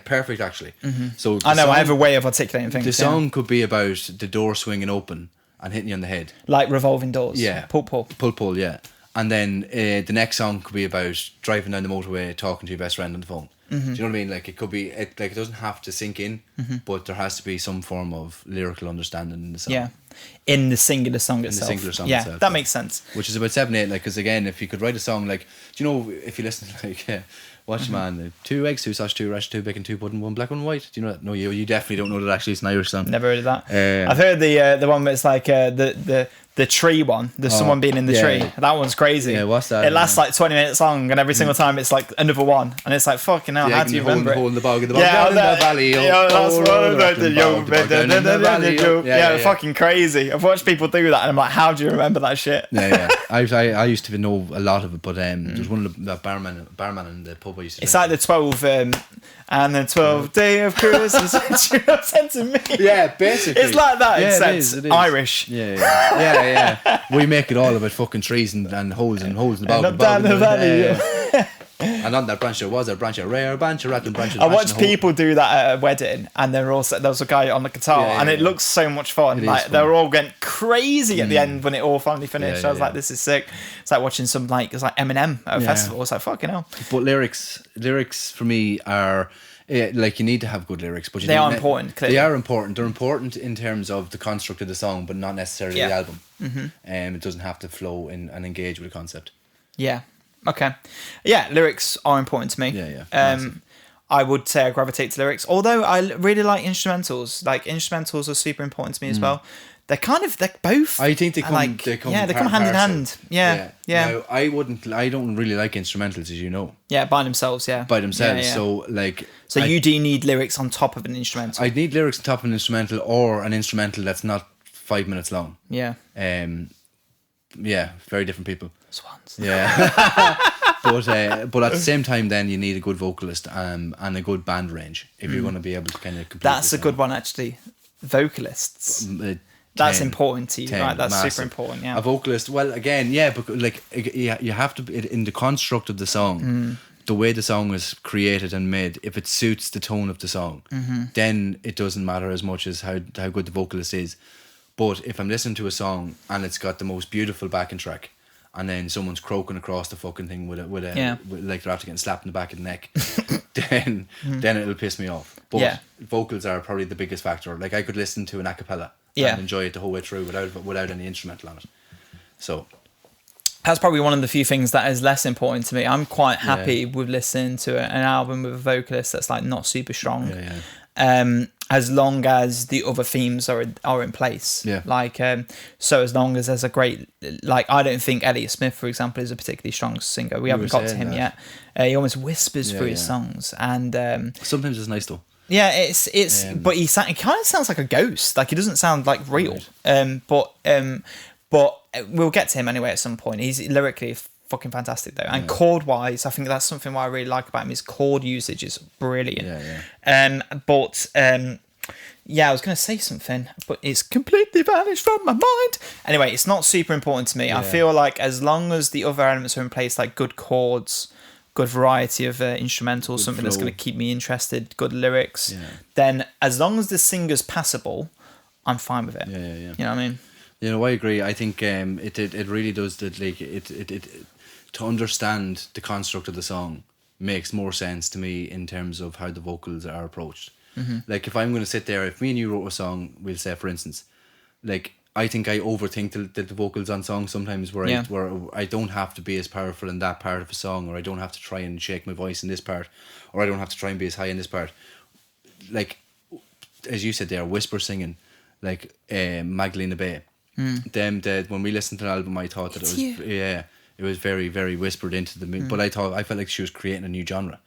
perfect actually. So I know. song, I have a way of articulating things. the song could be about the door swinging open and hitting you on the head. like revolving doors. Yeah. Pull. Yeah. And then the next song could be about driving down the motorway, talking to your best friend on the phone. Do you know what I mean? Like it could be, it doesn't have to sink in, but there has to be some form of lyrical understanding in the song. Yeah. In the singular song In itself. the singular song yeah, itself. that makes sense. Which is about 7/8, like, because again, if you could write a song like, do you know, if you listen to like, watch man, 2 eggs, 2 sausage, 2 rice, 2 bacon, 2 pudding, 1 black, 1 white. Do you know that? No, you definitely don't know that actually it's an Irish song. Never heard of that. I've heard the one where it's like the tree one. There's someone being in the tree. That one's crazy. Yeah, what's that? It lasts like 20 minutes long, and every single time it's like another one, and it's like fucking hell. How do you remember it? Hole in the bog, in the bog, Yeah, down in the valley. Yeah, fucking crazy. I've watched people do that, and I'm like, how do you remember that shit? Yeah. I used to know a lot of it, but there's one of the barman in the pub I used to. It's like the 12 and the 12th day of Christmas. You know what I'm saying to me? Yeah, basically. It's like that, Yeah, except it is. Irish. Yeah. We make it all about fucking trees and holes in the bog. up down the valley. Yeah. And on that branch there was a branch of rare branch of rattling branches. I watched people do that at a wedding, and there was a guy on the guitar, and it looks so much fun. Like fun. they were all going crazy at the end when it all finally finished. I was like, "This is sick." It's like watching some it's like Eminem at a festival. It's like fucking hell. But lyrics for me are. Yeah, like you need to have good lyrics, but They are important. Clearly. They are important. They're important in terms of the construct of the song, but not necessarily the album. It doesn't have to flow in and engage with the concept. Yeah. Okay. Yeah, lyrics are important to me. Yeah. I would say I gravitate to lyrics, although I really like instrumentals. Like instrumentals are super important to me as well. They're both. I think they come hand in hand. Yeah. Now, I don't really like instrumentals, as you know. Yeah, by themselves. Yeah. By themselves. Yeah. So like. So you do need lyrics on top of an instrumental. I'd need lyrics on top of an instrumental, or an instrumental that's not 5 minutes long. Yeah. Yeah, very different people. Swans. Yeah. But at the same time, then you need a good vocalist and a good band range if you're going to be able to kind of complete. That's a good one, actually. Vocalists. That's important to you, right? That's massive. Super important. Yeah. A vocalist. Well, again, yeah, but like you have to in the construct of the song. The way the song is created and made, if it suits the tone of the song, then it doesn't matter as much as how good the vocalist is. But if I'm listening to a song and it's got the most beautiful backing track, and then someone's croaking across the fucking thing with like they're after getting slapped in the back of the neck, then it'll piss me off. But vocals are probably the biggest factor. Like I could listen to an a cappella and enjoy it the whole way through without any instrumental on it. So that's probably one of the few things that is less important to me. I'm quite happy with listening to an album with a vocalist that's like not super strong. As long as the other themes are in place. Yeah. Like so as long as there's a great, like I don't think Elliott Smith, for example, is a particularly strong singer. We haven't got to him yet. He almost whispers through his songs, and sometimes it's nice though. Yeah, it's but he kind of sounds like a ghost. Like he doesn't sound like real. Right. But we'll get to him anyway at some point. He's lyrically fucking fantastic though, and chord wise, I think that's something what I really like about him. His chord usage is brilliant. I was going to say something, but it's completely vanished from my mind. Anyway, it's not super important to me. I feel like as long as the other elements are in place, like good chords, good variety of instrumentals, something that's going to keep me interested, good lyrics, then as long as the singer's passable, I'm fine with it. You know what I mean? You know, I agree. I think it really does that. Like it to understand the construct of the song makes more sense to me in terms of how the vocals are approached. Like if I'm going to sit there, if me and you wrote a song, we'll say for instance, like I think I overthink the vocals on songs sometimes where I don't have to be as powerful in that part of a song, or I don't have to try and shake my voice in this part, or I don't have to try and be as high in this part. Like as you said there, whisper singing, like Magdalena Bay. When we listened to the album, I thought that it was very, very whispered into the but I felt like she was creating a new genre.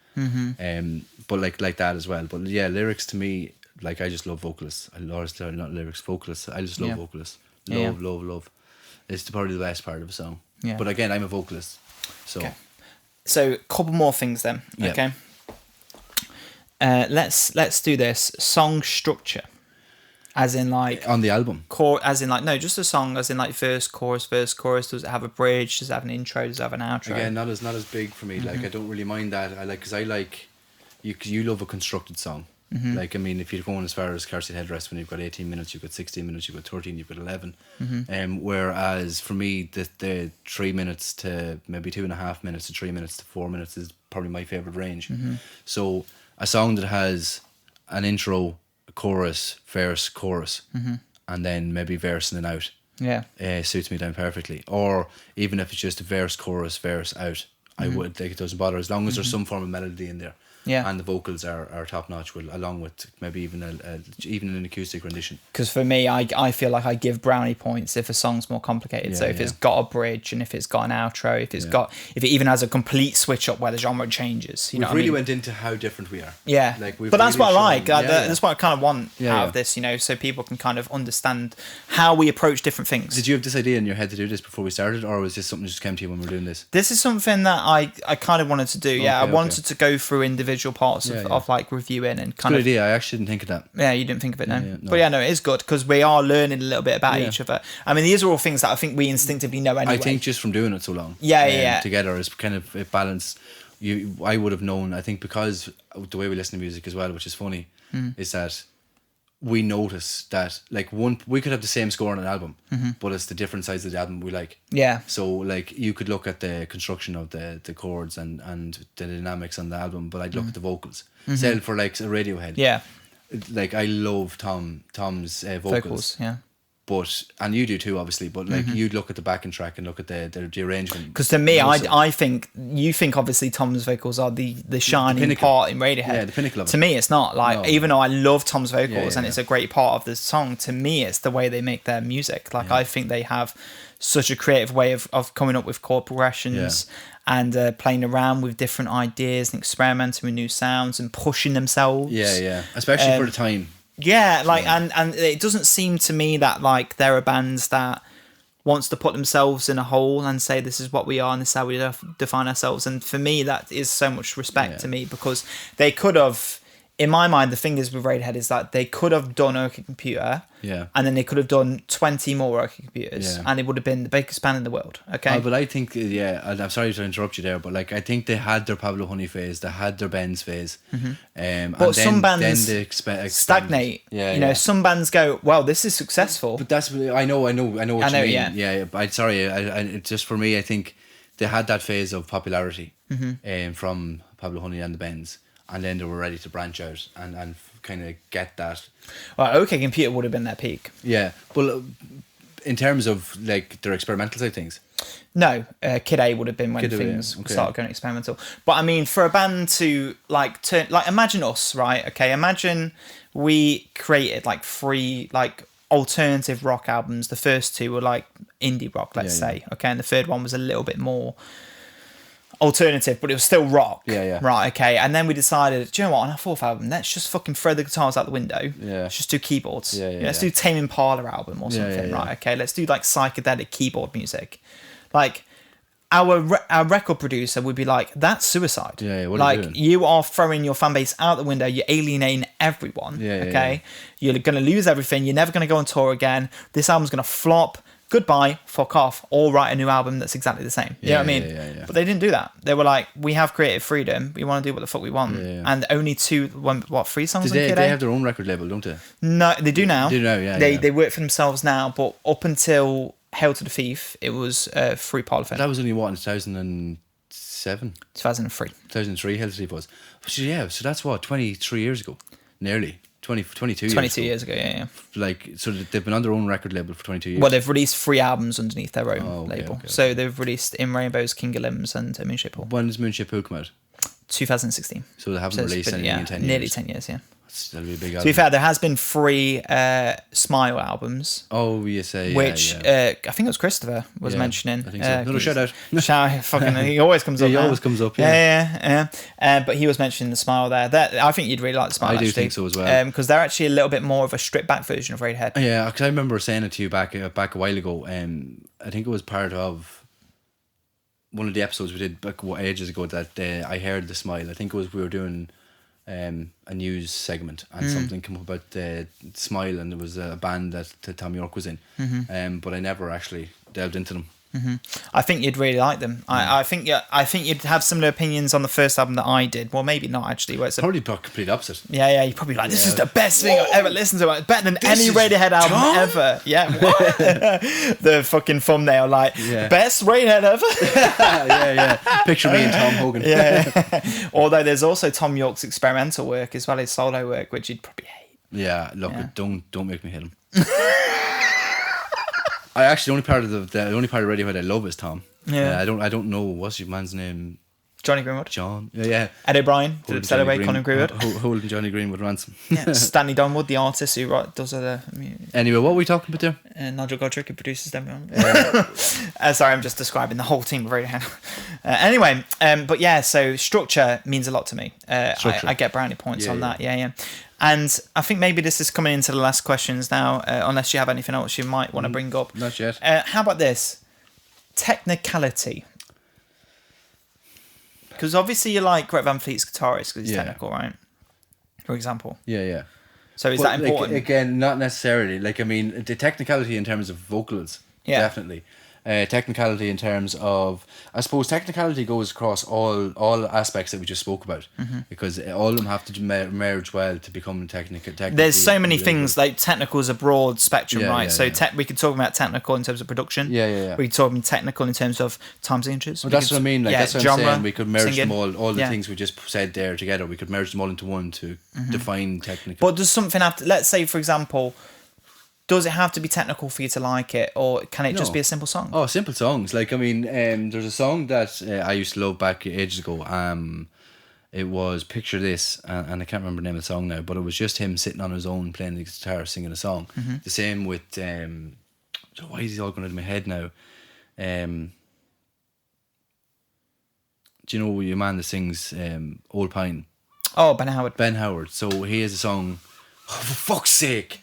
But like that as well. But yeah, lyrics to me, like I just love vocalists. Not lyrics, vocalists. I just love vocalists. Love. It's probably the best part of a song. Yeah. But again, I'm a vocalist. So a couple more things then. Yeah. Okay. Let's do this. Song structure. As in like on the album. as in like no, just a song. As in like verse, chorus. Does it have a bridge? Does it have an intro? Does it have an outro? Again, not as big for me. Like I don't really mind that. Because I like you love a constructed song. Like, I mean, if you're going as far as Car Seat Headrest, when you've got 18 minutes, you've got 16 minutes, you've got 13, you've got 11. Whereas for me, the 3 minutes to maybe 2.5 minutes to 3 minutes to 4 minutes is probably my favourite range. So a song that has an intro, a chorus, verse, chorus, and then maybe verse in and out, suits me down perfectly. Or even if it's just a verse, chorus, verse, out, I would, like, it doesn't bother, as long as there's some form of melody in there. Yeah. And the vocals are top notch, along with maybe even even an acoustic rendition. Because for me, I feel like I give brownie points if a song's more complicated. So if it's got a bridge and if it's got an outro, if it even has a complete switch up where the genre changes. You know, we really went into how different we are. Yeah, like but that's really what I like. shown, That's what I kind of want out of this. You know, so people can kind of understand how we approach different things. Did you have this idea in your head to do this before we started, or was this something that just came to you when we were doing this? This is something that I kind of wanted to do. I wanted to go through individual parts of like reviewing and kind Good of idea. I actually didn't think of that. Yeah, you didn't think of it, no? No. But no, it is good because we are learning a little bit about each other. I mean, these are all things that I think we instinctively know anyway. I think just from doing it so long, together is kind of a balance. I would have known. I think because the way we listen to music as well, which is funny, is that we notice that like we could have the same score on an album, but it's the different sides of the album we like. Yeah. So like you could look at the construction of the chords and the dynamics on the album, but I'd look at the vocals. Say for like a Radiohead. Yeah. Like I love Tom's vocals. Yeah. But and you do too, obviously. But like you'd look at the backing track and look at the arrangement. Because to me, I think you think obviously Tom's vocals are the shining part in Radiohead. Yeah, the pinnacle of it. To me, it's not like even though I love Tom's vocals and yeah. it's a great part of the song. To me, it's the way they make their music. Like I think they have such a creative way of coming up with chord progressions and playing around with different ideas and experimenting with new sounds and pushing themselves. Yeah. Especially for the time. Yeah, like and it doesn't seem to me that like there are bands that wants to put themselves in a hole and say this is what we are and this is how we define ourselves. And for me, that is so much respect to me because they could have, in my mind, the thing is with Radiohead is that they could have done OK Computer, and then they could have done 20 more OK Computers, and it would have been the biggest band in the world. Okay, but I think I'm sorry to interrupt you there, but like I think they had their Pablo Honey phase, they had their Benz phase, but and some bands then stagnate. You know, some bands go, well, this is successful. But that's I know what you mean. Yeah. But I just for me, I think they had that phase of popularity, from Pablo Honey and the Benz. And then they were ready to branch out and kind of get that. Well, OK Computer would have been their peak. Yeah. Well, in terms of like their experimental side things. No, Kid A would have been when things started going experimental. But I mean, for a band to like turn, like imagine us, right? Okay, imagine we created like 3 like alternative rock albums. The first 2 were like indie rock, let's say. Okay, and the third one was a little bit more alternative, but it was still rock. Right, okay. And then we decided, do you know what, on our 4th album, let's just fucking throw the guitars out the window. Let's just do keyboards. Let's do Tame Impala album or something, right? Okay, let's do like psychedelic keyboard music. Like our record producer would be like, that's suicide. What like are you doing? you are throwing your fan base out the window, you're alienating everyone. Okay. You're gonna lose everything, you're never gonna go on tour again. This album's gonna flop. Goodbye, fuck off, or write a new album that's exactly the same. You know what I mean? But they didn't do that. They were like, we have creative freedom. We want to do what the fuck we want. And only 3 songs on Kid A? They have their own record label, don't they? No, they do now. They work for themselves now, but up until Hail to the Thief, it was Free Parlophone. That was only, what, in 2007? 2003. 2003, Hail to the Thief was. So that's what, 23 years ago? Nearly. 22 years ago, yeah. Like, so they've been on their own record label for 22 years. Well, they've released 3 albums underneath their own label. Okay. So they've released In Rainbows, King of Limbs, and Moonshaped Pool. When does Moonshaped Pool come out? 2016. So they haven't released anything in 10 years? Nearly 10 years, yeah. That'll be a big album. To be fair, there has been 3 Smile albums. Oh, you say, which I think it was Christopher was mentioning. I think so. Another shout out. He always comes up. He always comes up. But he was mentioning the Smile there. I think you'd really like the Smile. I do think so as well. Because they're actually a little bit more of a stripped back version of Radiohead. Yeah, because I remember saying it to you back a while ago. I think it was part of one of the episodes we did back ages ago that I heard the Smile. I think it was we were doing a news segment, and something came up about Smile, and there was a band that Tom York was in, but I never actually delved into them. I think you'd really like them. I think you'd have similar opinions on the first album that I did. Well, maybe not actually. Where it's Probably complete opposite. yeah, you're probably like, this is the best thing I've ever listened to. It's better than any Radiohead album ever. Yeah, what? The fucking thumbnail, like, best Radiohead ever. yeah. Picture me and Tom Hogan. Yeah. Although there's also Tom York's experimental work as well as solo work, which you'd probably hate. Yeah, look, don't make me hit him. I actually, the only part of Radiohead I love is Tom. Yeah. I don't know, what's your man's name? Johnny Greenwood. John. Yeah. Ed O'Brien. Celebrate Colin Greenwood. Holding Johnny Greenwood ransom. Yeah. Stanley Donwood, the artist who does other. Anyway, what were we talking about there? Nigel Godrich, who produces them. Sorry, I'm just describing the whole team of Radiohead. Anyway, but yeah, so structure means a lot to me. I get brownie points on that. Yeah. And I think maybe this is coming into the last questions now, unless you have anything else you might want to bring up. Not yet. How about this? Technicality. Because obviously you like Greg Van Fleet's guitarist because he's technical, right? For example. Yeah. So is that important? Again, not necessarily. Like, I mean, the technicality in terms of vocals, definitely. Technicality in terms of, I suppose technicality goes across all aspects that we just spoke about, because all of them have to merge well to become technical. There's so many things, like technical is a broad spectrum, right? So we could talk about technical in terms of production. Yeah. We could talk about technical in terms of time signatures. Well, that's what I mean. Like, that's what I'm saying. We could merge singing. them all the things we just said there together. We could merge them all into one to define technical. But does something have to, let's say, for example, does it have to be technical for you to like it, or can it just be a simple song? Oh, simple songs. Like, I mean, there's a song that I used to love back ages ago. It was Picture This, and I can't remember the name of the song now, but it was just him sitting on his own playing the guitar, singing a song. The same with, why is he all going into my head now? Do you know your man that sings Old Pine? Oh, Ben Howard. Ben Howard. So he has a song, oh, for fuck's sake.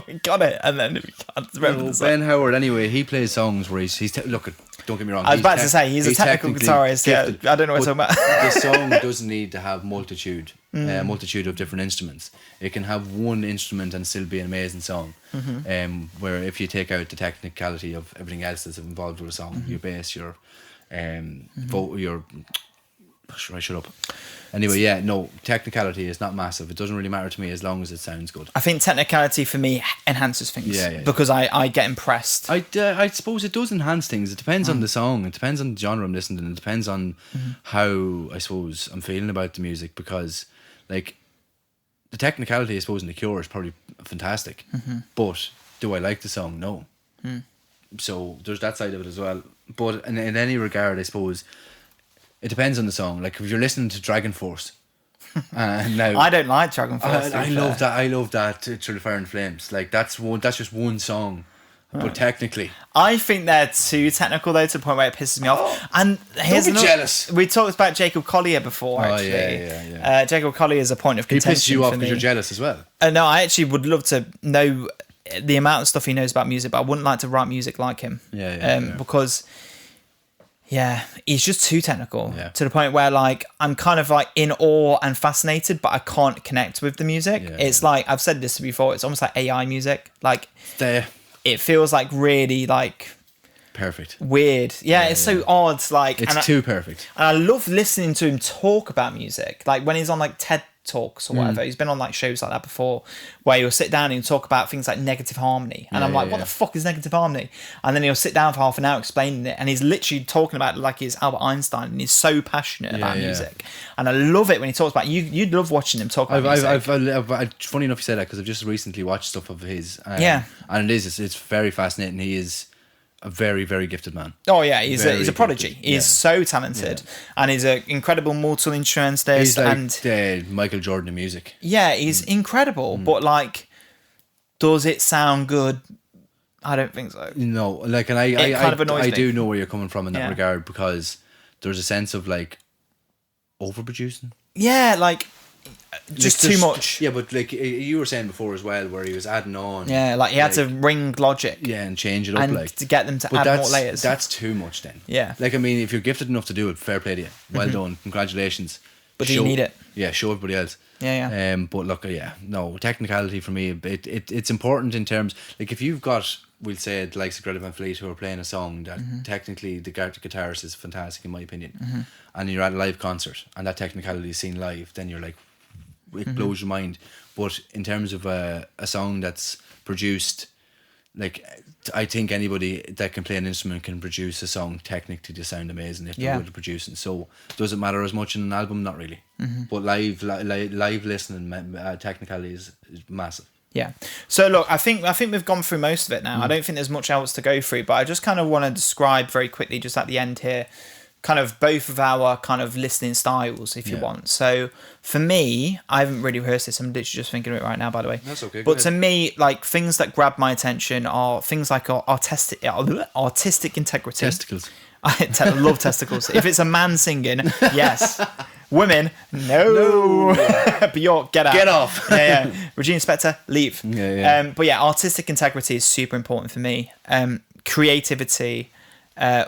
We got it, and then we can't remember the song. Ben Howard, anyway, he plays songs where he's look, don't get me wrong. I was about to say, he's a technical guitarist. Gifted, I don't know what you're talking about. The song doesn't need to have multitude of different instruments. It can have one instrument and still be an amazing song. Where if you take out the technicality of everything else that's involved with a song, your bass, your shut up. Anyway, technicality is not massive. It doesn't really matter to me as long as it sounds good. I think technicality for me enhances things. Because I get impressed. I suppose it does enhance things. It depends on the song. It depends on the genre I'm listening to. It depends on how, I suppose, I'm feeling about the music, because, like, the technicality, I suppose, in The Cure is probably fantastic. But do I like the song? No. So there's that side of it as well. But in any regard, I suppose, it depends on the song. Like, if you're listening to Dragon Force, now I don't like Dragon Force. I love that. I love that Through the Fire and Flames. Like, that's just one song, but technically, I think they're too technical though, to the point where it pisses me off. And here's don't be jealous. We talked about Jacob Collier before. Actually, yeah. Jacob Collier is a point of he contention. pisses you off because you're jealous as well. No, I actually would love to know the amount of stuff he knows about music, but I wouldn't like to write music like him. Because. Yeah, he's just too technical to the point where, like, I'm kind of like in awe and fascinated, but I can't connect with the music. It's like, I've said this before, it's almost like AI music. Like, it feels like really, like, perfect, weird. It's so odd. Like, it's too perfect. And I love listening to him talk about music. Like, when he's on like TED Talks or whatever, he's been on like shows like that before, where he'll sit down and talk about things like negative harmony, and I'm like, what the fuck is negative harmony? And then he'll sit down for half an hour explaining it, and he's literally talking about it like he's Albert Einstein, and he's so passionate about music, and I love it when he talks about you'd love watching him talk about music. I've funny enough you say that, because I've just recently watched stuff of his, and it's very fascinating. He is a very, very gifted man. Oh yeah, he's a prodigy. He's so talented, and he's an incredible multi-instrumentalist. He's like and Michael Jordan of music. Yeah, he's incredible. But, like, does it sound good? I don't think so. No, like, and I do know where you're coming from in that regard, because there's a sense of, like, overproducing. Yeah, like, just too much. Yeah, but like you were saying before as well, where he was adding on. Yeah, like he had to ring Logic. Yeah, and change it up, and like, to get them to add more layers. That's too much then. Yeah. Like, I mean, if you're gifted enough to do it, fair play to you. Well done. Congratulations. But do you need it? Yeah, show everybody else. Yeah. But look, no, technicality for me, it's important in terms, like if you've got, we'll say, the likes of Greta Van Fleet who are playing a song that technically the guitarist is fantastic in my opinion, and you're at a live concert and that technicality is seen live, then you're like, it blows your mind. But in terms of a song that's produced, like I think anybody that can play an instrument can produce a song technically to sound amazing if they're good at producing. So does it matter as much in an album? Not really. But live listening technicality is massive. Yeah. So look, I think we've gone through most of it now. I don't think there's much else to go through, but I just kind of want to describe very quickly, just at the end here, kind of both of our kind of listening styles, if you want. So for me, I haven't really rehearsed this. I'm literally just thinking of it right now, by the way. That's okay. But to me, like things that grab my attention are things like artistic integrity. Testicles. I love testicles. If it's a man singing, yes. Women, no. Bjork, get out. Get off. Yeah. Regina Spektor, leave. Yeah. But yeah, artistic integrity is super important for me. Creativity,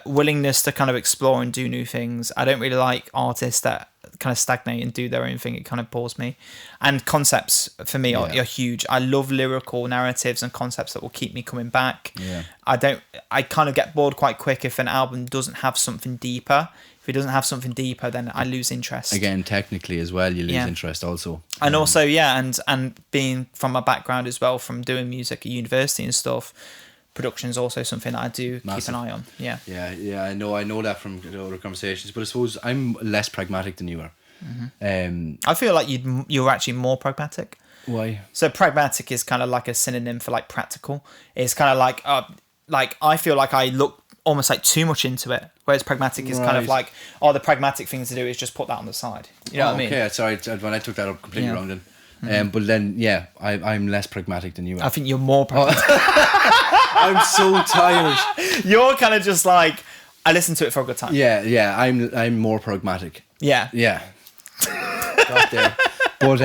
willingness to kind of explore and do new things. I don't really like artists that kind of stagnate and do their own thing. It kind of bores me. And concepts for me are huge. I love lyrical narratives and concepts that will keep me coming back. Yeah. I kind of get bored quite quick if an album doesn't have something deeper. If it doesn't have something deeper, then I lose interest. Again, technically as well, you lose interest also. And also, and being from my background as well, from doing music at university and stuff, production is also something that I do keep an eye on. Yeah, I know that from other conversations, but I suppose I'm less pragmatic than you are. I feel like you're actually more pragmatic. Why? So pragmatic is kind of like a synonym for like practical. It's kind of like I feel like I look almost like too much into it, whereas pragmatic is kind of like, the pragmatic thing to do is just put that on the side. You know what I mean? Okay, sorry, when I took that up completely wrong then. But then, I'm less pragmatic than you are. I think you're more pragmatic. I'm so tired. You're kind of just like, I listen to it for a good time. Yeah, I'm more pragmatic. Yeah. Got there. But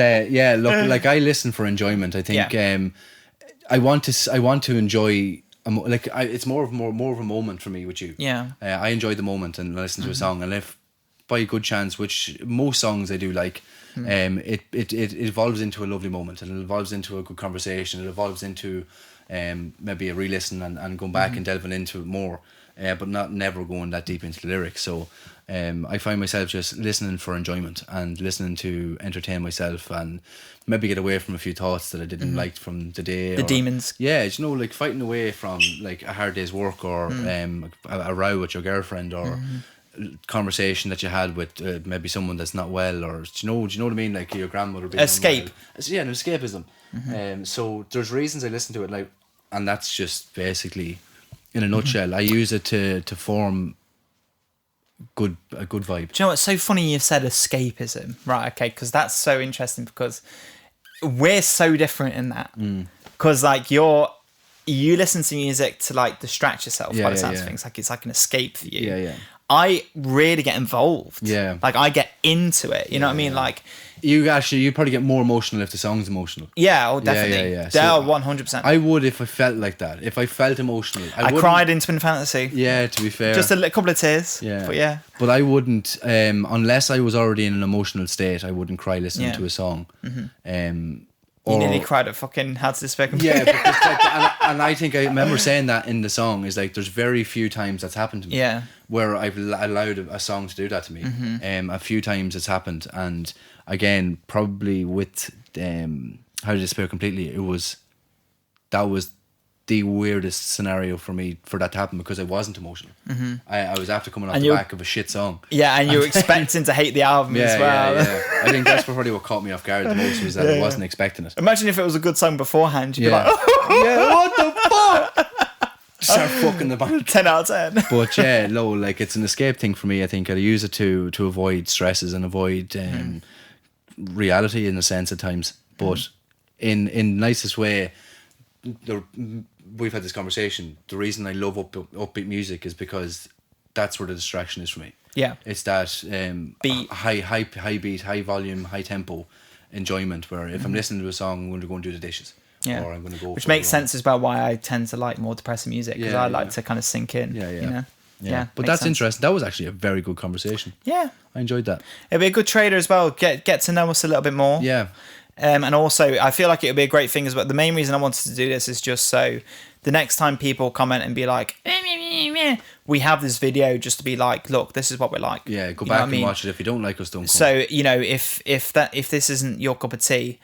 look, like I listen for enjoyment. I think I want to enjoy. It's more of a moment for me with you. Yeah. I enjoy the moment and listen to a song, and if by a good chance, which most songs I do like, it evolves into a lovely moment, and it evolves into a good conversation. It evolves into maybe a re-listen and going back and delving into it more, but never going that deep into the lyrics. So I find myself just listening for enjoyment and listening to entertain myself and maybe get away from a few thoughts that I didn't like from the day. The demons. Yeah, like fighting away from like a hard day's work or a row with your girlfriend or conversation that you had with maybe someone that's not well, or do you know what I mean, like your grandmother being escape unwell. Yeah, an escapism. So there's reasons I listen to it, like, and that's just basically in a nutshell. I use it to form a good vibe. Do you know what's so funny you said escapism, right? Okay, because that's so interesting, because we're so different in that, because like you listen to music to like distract yourself by the sounds of things, like it's like an escape for you. I really get involved. Like I get into it. You know what I mean? Like you probably get more emotional if the song's emotional. Yeah, definitely. Yeah. So 100%. I would if I felt like that. If I felt emotional, I cried in Twin Fantasy. Yeah, to be fair, just a couple of tears. Yeah, but I wouldn't unless I was already in an emotional state. I wouldn't cry listening to a song. You nearly cried at fucking How to Despair Completely. Yeah, because like, and I think I remember saying that in the song is like there's very few times that's happened to me. Yeah. Where I've allowed a song to do that to me. A few times it's happened, and again probably with How to Despair Completely, that was the weirdest scenario for me for that to happen, because I wasn't emotional. I was after coming off the back of a shit song. Yeah, and you were expecting to hate the album as well. Yeah. I think that's probably what caught me off guard the most, was that I wasn't expecting it. Imagine if it was a good song beforehand, you'd be like, what the fuck? Start fucking the band. 10 out of 10. But like it's an escape thing for me. I think I use it to avoid stresses and avoid reality in a sense at times. But in nicest way, we've had this conversation. The reason I love upbeat music is because that's where the distraction is for me. Yeah, it's that beat, high beat, high volume, high tempo enjoyment. Where if I'm listening to a song, I'm going to go and do the dishes. Or I'm going to go. Which makes sense as well why I tend to like more depressing music, because I like to kind of sink in. Yeah. You know? Yeah, but makes that's sense. interesting. That was actually a very good conversation. Yeah. I enjoyed that. It'd be a good trailer as well. Get to know us a little bit more. Yeah. And also, I feel like it would be a great thing as well. The main reason I wanted to do this is just so the next time people comment and be like, we have this video just to be like, look, this is what we're like. Yeah, go You know back what I and mean? watch it. If you don't like us, don't come. So, you know, if this isn't your cup of tea,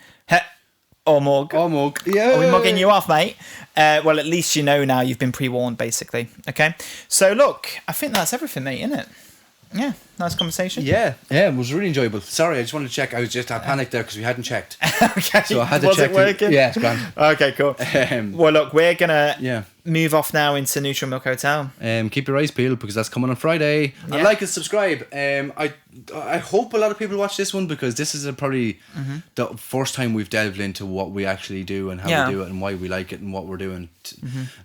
or mug. Oh, mug. Yeah. Are we mugging you off, mate? Well, at least you know now. You've been pre-warned, basically. Okay? So, look, I think that's everything, mate, isn't it? Yeah, nice conversation. Yeah, it was really enjoyable. Sorry, I just wanted to check. I panicked there because we hadn't checked. Okay. So I had to Was check. it working? Yeah, it's grand. Okay, cool. Well, look, we're going to move off now into Neutral Milk Hotel. Keep your eyes peeled because that's coming on Friday. Yeah. And like and subscribe. I hope a lot of people watch this one because this is probably the first time we've delved into what we actually do and how we do it and why we like it and what we're doing.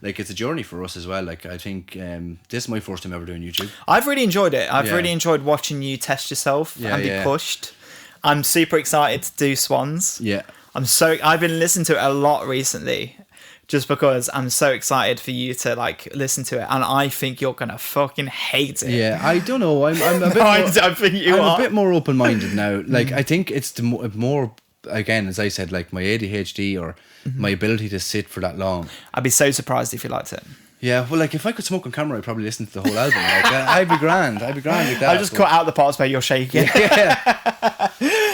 Like, it's a journey for us as well. Like, I think this is my first time ever doing YouTube. I've really enjoyed it. I've really enjoyed watching you test yourself and be pushed. I'm super excited to do Swans. Yeah. I've been listening to it a lot recently just because I'm so excited for you to like listen to it, and I think you're gonna fucking hate it. Yeah, I don't know. I'm a bit. I think you are a bit more open minded now. Like, I think it's the more again, as I said, like my ADHD or my ability to sit for that long. I'd be so surprised if you liked it. Yeah, well, like if I could smoke on camera, I'd probably listen to the whole album. Like, I'd be grand like that. I'll just cut out the parts where you're shaking. Yeah.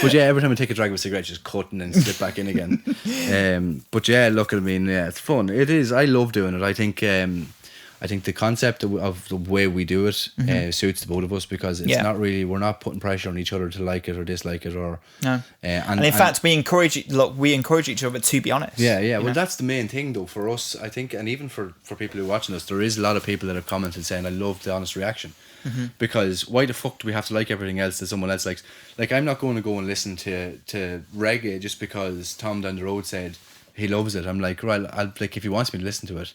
But yeah, every time I take a drag of a cigarette, just cut and then slip back in again. But yeah, look, I mean, yeah, it's fun. It is. I love doing it. I think the concept of the way we do it suits the both of us because it's not really, we're not putting pressure on each other to like it or dislike it or no. And in fact, we encourage each other to be honest. Yeah. Well, that's the main thing though for us, I think, and even for people who are watching us, there is a lot of people that have commented saying, I love the honest reaction. Because why the fuck do we have to like everything else that someone else likes? Like, I'm not going to go and listen to reggae just because Tom down the road said he loves it. I'm like, right, I'll, like, if he wants me to listen to it,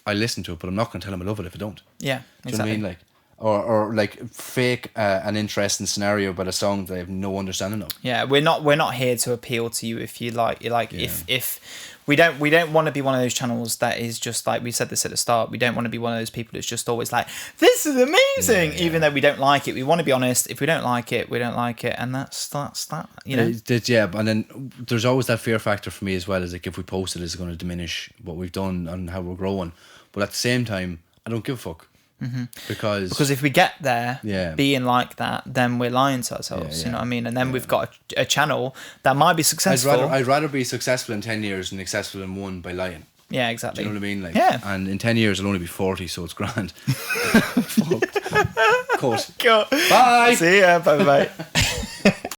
I listen to it, but I'm not going to tell him I love it if I don't. Yeah, exactly. Do you know what I mean? Like, or like fake an interesting scenario about a song that I have no understanding of. Yeah, we're not here to appeal to you if you like. If we don't want to be one of those channels that is just like we said this at the start. We don't want to be one of those people that's just always like, this is amazing, even though we don't like it. We want to be honest. If we don't like it, we don't like it, and that's that. You know. Yeah, and then there's always that fear factor for me as well. Is like if we post it, is it going to diminish what we've done and how we're growing? But at the same time, I don't give a fuck. Because if we get there being like that, then we're lying to ourselves. You know what I mean? And then we've got a channel that might be successful. I'd rather be successful in 10 years than successful in one by lying. Yeah, exactly. Do you know what I mean? Like, yeah. And in 10 years, I'll only be 40, so it's grand. Fuck. Cut. Bye. Bye. See ya. Bye bye.